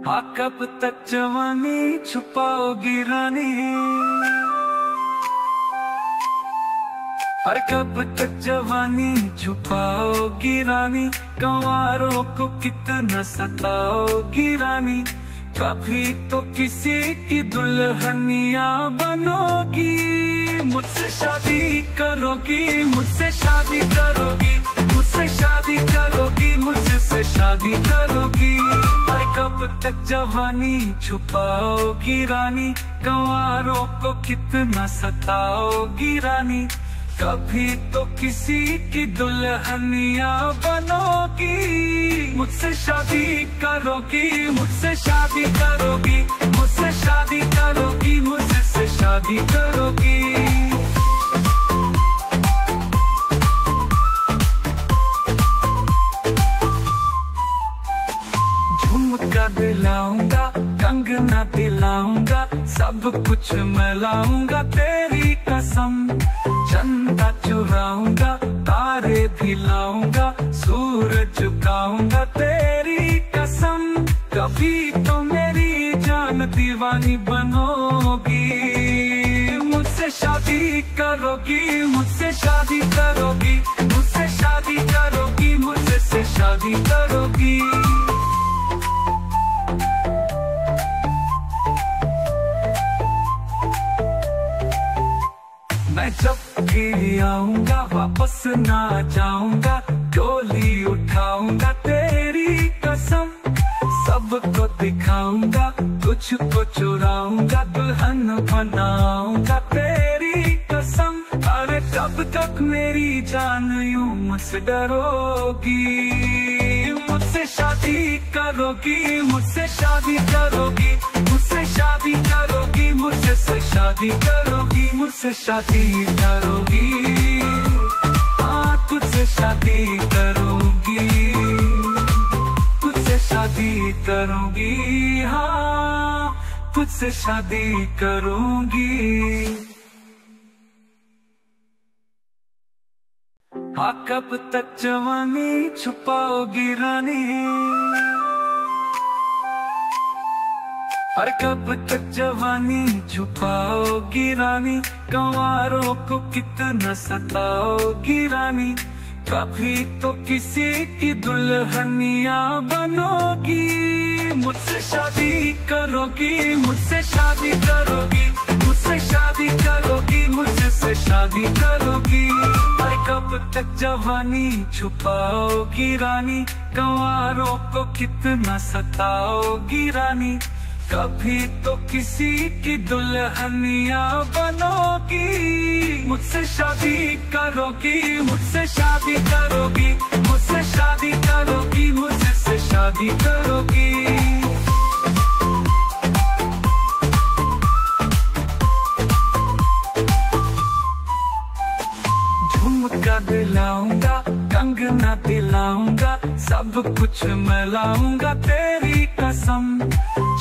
हाँ कब तक जवानी छुपाओगी रानी। हर कब तक जवानी छुपाओगी रानी। कंवारों को कितना सताओगी रानी। कभी तो किसी की दुल्हनिया बनोगी। मुझसे शादी करोगी, मुझसे शादी करोगी, मुझसे शादी करोगी, मुझसे शादी करोगी। हर कब तक जवानी छुपाओगी रानी। कंवारों को कितना सताओगी रानी। कभी तो किसी की दुल्हनिया बनोगी। मुझसे शादी करोगी, मुझसे शादी करोगी, मुझसे शादी करोगी, मुझसे शादी करोगी। झुमका दिलाऊंगा, कंगना दिलाऊंगा, सब कुछ मैं लाऊंगा तेरी कसम। चंदा चुराऊंगा, तारे भी लाऊंगा, सूरज झुकाऊंगा तेरी कसम। कभी तो मेरी जान दीवानी बनोगी। मुझसे शादी करोगी, मुझसे शादी करोगी, मुझसे शादी करोगी, मुझसे शादी करोगी। मैं जब भी आऊंगा वापस ना जाऊंगा। डोली उठाऊंगा तेरी कसम। सबको दिखाऊंगा, तुझको चुराऊंगा, दुल्हन बनाऊंगा तेरी कसम। अरे कब तक मेरी जान यूं मुझसे डरोगी। मुझसे शादी करोगी, मुझसे शादी करोगी, मुझसे शादी करोगी, मुझसे शादी करोगी, मुझसे शादी करोगी। हाँ तुझसे शादी करूंगी, तुझसे शादी करूंगी। हाँ तुझसे शादी करूंगी। हाँ कब तक जवानी छुपाओगी रानी। हर कब तक जवानी छुपाओगी रानी। कंवारों को कितना सताओगी रानी। कभी तो किसी की दुल्हनिया बनोगी। मुझसे शादी करोगी, मुझसे शादी करोगी, मुझसे शादी करोगी, मुझसे शादी करोगी। हर कब तक जवानी छुपाओगी रानी। कंवारों को कितना सताओगी रानी। कभी तो किसी की दुल्हनिया बनोगी। मुझसे शादी करोगी, मुझसे शादी करोगी, मुझसे शादी करोगी, मुझसे शादी करोगी। झुमका दिलाऊंगा, कंगना दिलाऊंगा, सब कुछ मैं लाऊंगा तेरी कसम।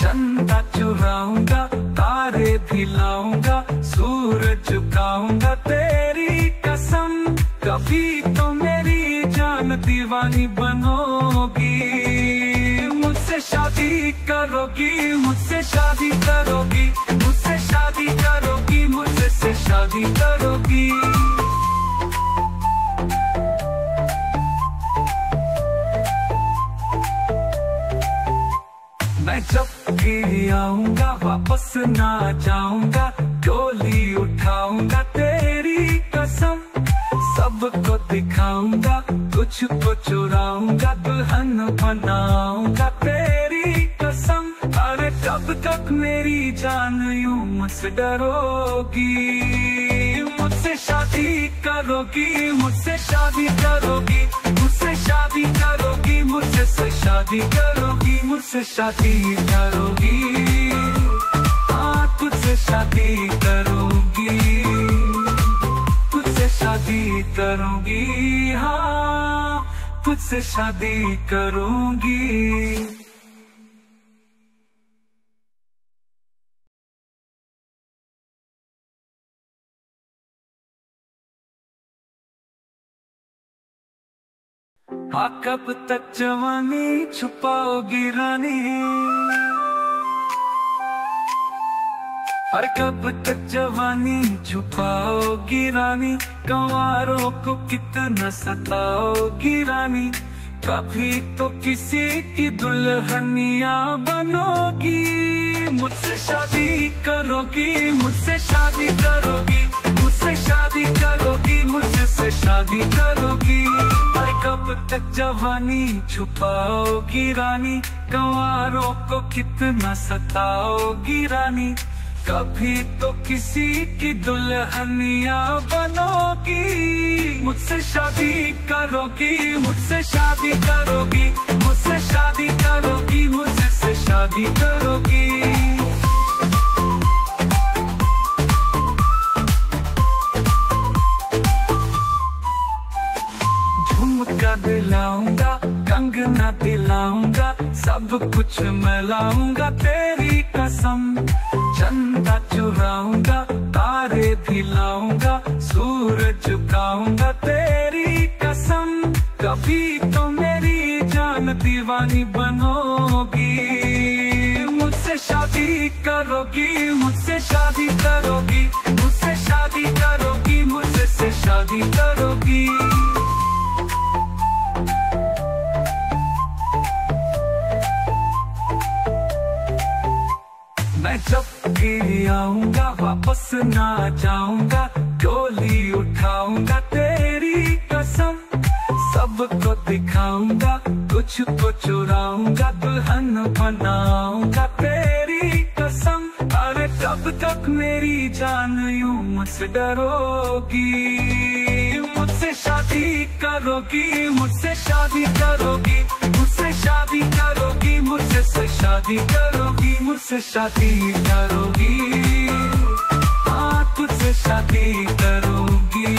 चंदा चुराऊंगा, तारे भी लाऊंगा, सूरज झुकाऊंगा तेरी कसम। कभी तो मेरी जान दीवानी बनोगी। मुझसे शादी करोगी, मुझसे शादी करोगी, मुझसे शादी करोगी, मुझसे शादी करोगी। मैं जब भी आऊंगा वापस ना जाऊंगा। डोली उठाऊंगा तेरी कसम। सबको दिखाऊंगा, तुझको चुराऊंगा, दुल्हन बनाऊंगा तेरी कसम। अरे कब तक मेरी जान यूं मुझसे डरोगी। मुझसे शादी करोगी, मुझसे शादी करोगी, मुझसे शादी करोगी, मुझसे शादी करोगी, मुझसे शादी करोगी। हाँ तुझसे शादी करूंगी, तुझसे शादी करूंगी। हाँ तुझसे शादी करूंगी। हाँ कब तक जवानी छुपाओगी रानी। और कब तक जवानी छुपाओगी रानी, कंवारों को कितना सताओगी रानी। कभी तो किसी की दुल्हनिया बनोगी, मुझसे शादी करोगी, मुझसे शादी करोगी, मुझसे शादी करोगी, मुझसे शादी करोगी। और कब तक जवानी छुपाओगी रानी, कंवारों को कितना सताओगी रानी। कभी तो किसी की दुल्हनिया बनोगी, मुझसे शादी करोगी, मुझसे शादी करोगी, मुझसे शादी करोगी, मुझसे शादी करोगी। झुमका दिलाऊंगा, कंगना दिलाऊंगा, सब कुछ मैं लाऊंगा तेरी कसम। चंदा चुराऊंगा, तारे भी लाऊंगा, सूरज झुकाऊंगा तेरी कसम। कभी तो मेरी जान दीवानी बनोगी, मुझसे शादी करोगी, मुझसे शादी करोगी, मुझसे शादी करोगी, मुझसे शादी करोगी। मैं जब भी आऊंगा वापस ना जाऊंगा, डोली उठाऊंगा तेरी कसम। सबको दिखाऊंगा, कुछ को चुराऊंगा, दुल्हन बनाऊंगा तेरी कसम। अरे कब तक मेरी जान यूं मुझसे डरोगी, मुझसे शादी करोगी, मुझसे शादी करोगी, मुझसे शादी करोगी, मुझसे शादी करोगी, मुझसे शादी करोगी। हाँ तुझसे शादी करूंगी,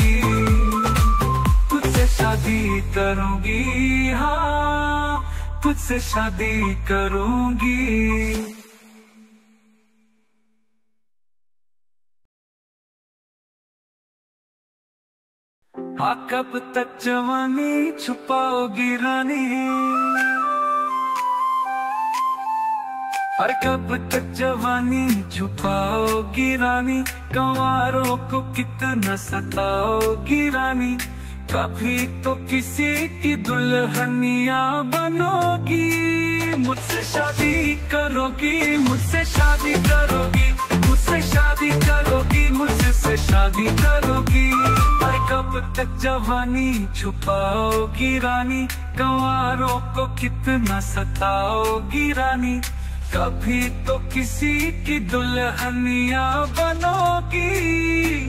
तुझसे शादी करूंगी, हाँ तुझसे शादी करूंगी। हाँ कब तक जवानी छुपाओगी रानी, और कब तक जवानी छुपाओगी रानी। कंवारों को कितना सताओगी रानी, कभी तो किसी की दुल्हनिया बनोगी। मुझसे शादी करोगी, मुझसे शादी करोगी, मुझसे शादी करोगी, मुझसे शादी करोगी। और कब तक जवानी छुपाओगी रानी, कंवारों को कितना सताओगी रानी। कभी तो किसी की दुल्हनिया बनोगी,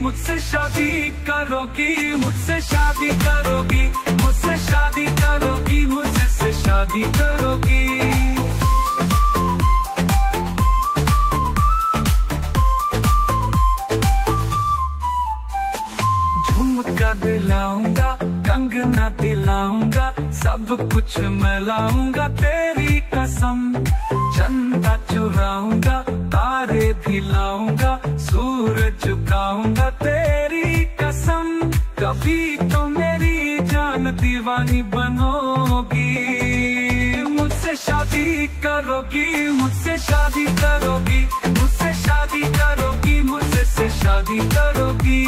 मुझसे शादी करोगी, मुझसे शादी करोगी, मुझसे शादी करोगी, मुझसे शादी करोगी। झुमका दिलाऊंगा, कंगना दिलाऊंगा, सब कुछ मैं लाऊंगा तेरी कसम। चंदा चुराऊंगा, तारे भी लाऊंगा, सूरज झुकाऊंगा तेरी कसम। कभी तो मेरी जान दीवानी बनोगी, मुझसे शादी करोगी, मुझसे शादी करोगी, मुझसे शादी करोगी, मुझसे शादी करोगी।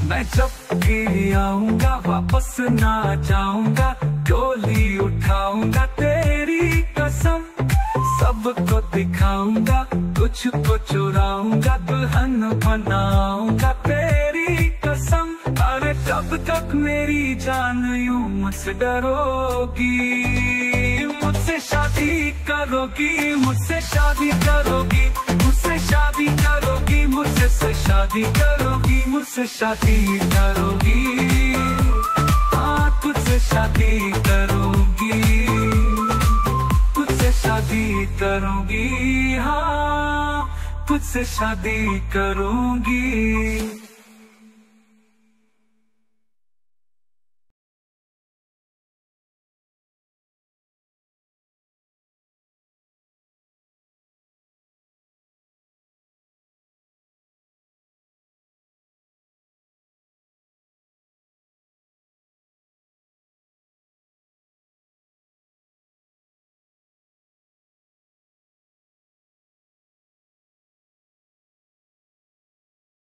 मैं जब भी आऊंगा वापस ना जाऊंगा, डोली उठाऊंगा तेरी कसम। सबको दिखाऊंगा, कुछ को चुराऊंगा, दुल्हन बनाऊंगा तेरी कसम। अरे कब तक मेरी जान यूं मुझसे डरोगी, मुझसे शादी करोगी, मुझसे शादी करोगी, मुझसे शादी करोगी, मुझसे शादी करोगी, मुझसे शादी करोगी। हाँ तुझसे शादी करूंगी, तुझसे शादी करूंगी, हाँ तुझसे शादी करूंगी।